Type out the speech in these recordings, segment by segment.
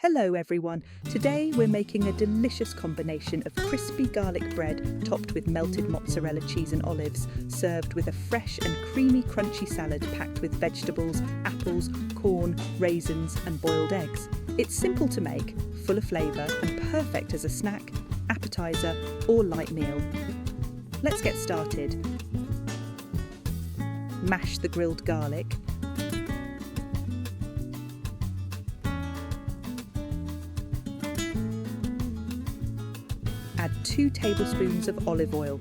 Hello everyone, today we're making a delicious combination of crispy garlic bread topped with melted mozzarella cheese and olives, served with a fresh and creamy crunchy salad packed with vegetables, apples, corn, raisins and boiled eggs. It's simple to make, full of flavour and perfect as a snack, appetiser or light meal. Let's get started. Mash the grilled garlic. Add 2 tablespoons of olive oil.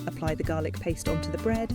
Apply the garlic paste onto the bread.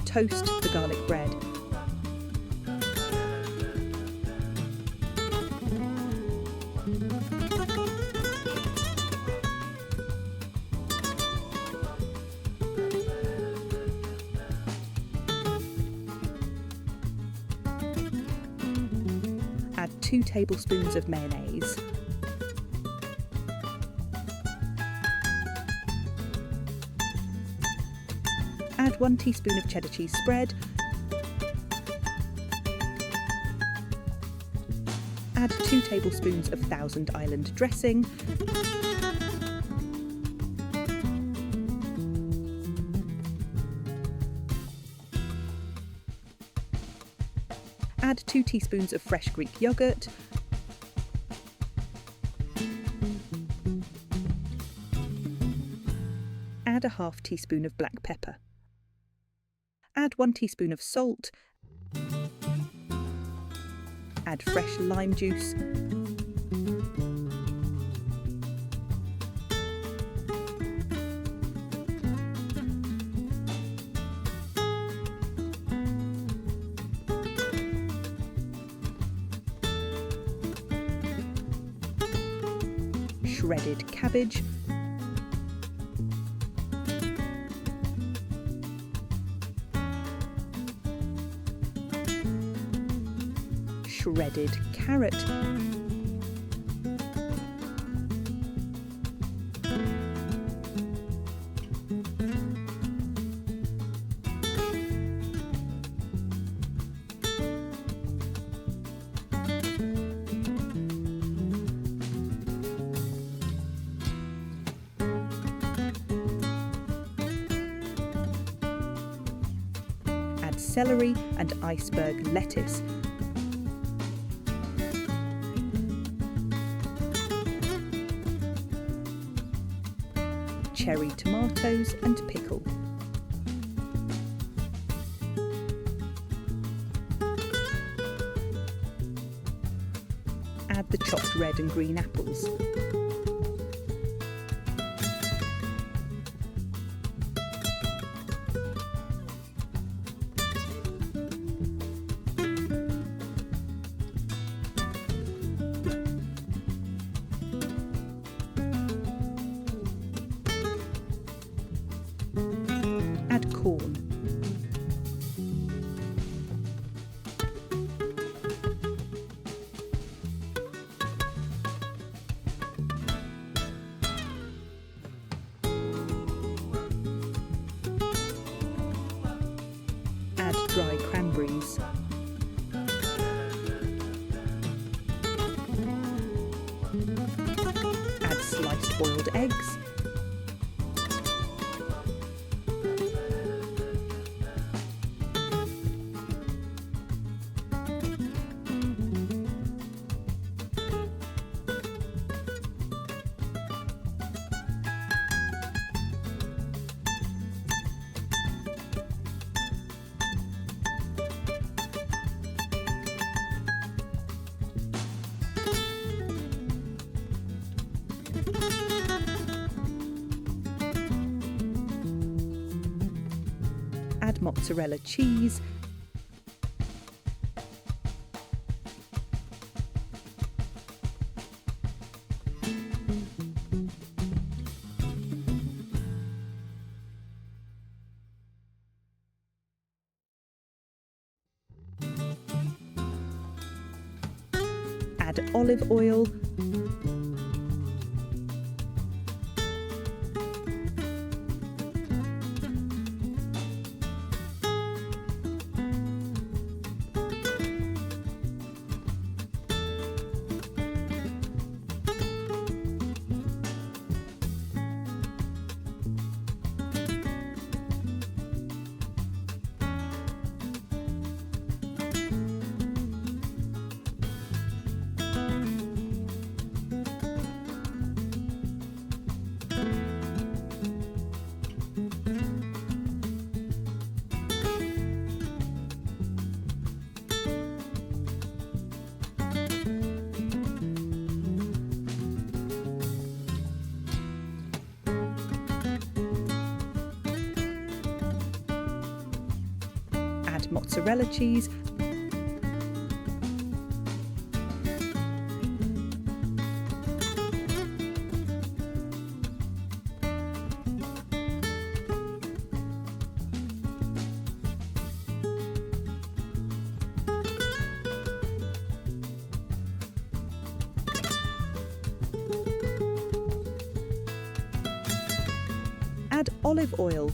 Toast the garlic bread. Add 2 tablespoons of mayonnaise. Add 1 teaspoon of cheddar cheese spread. Add 2 tablespoons of Thousand Island dressing. Add 2 teaspoons of fresh Greek yogurt. Add a half teaspoon of black pepper. Add 1 teaspoon of salt. Add fresh lime juice. Shredded cabbage. Shredded carrot. Add celery and iceberg lettuce. Cherry tomatoes and pickle. Add the chopped red and green apples. Add corn. dry cranberries. Add sliced boiled eggs. Add mozzarella cheese, add olive oil, add mozzarella cheese, add olive oil,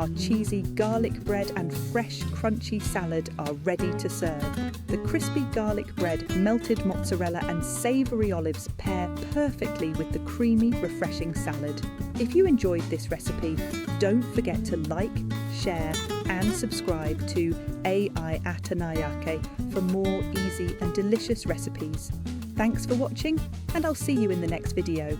Our cheesy garlic bread and fresh crunchy salad are ready to serve. The crispy garlic bread, melted mozzarella and savoury olives pair perfectly with the creamy, refreshing salad. If you enjoyed this recipe, don't forget to like, share and subscribe to A.I.Attanayake for more easy and delicious recipes. Thanks for watching, and I'll see you in the next video.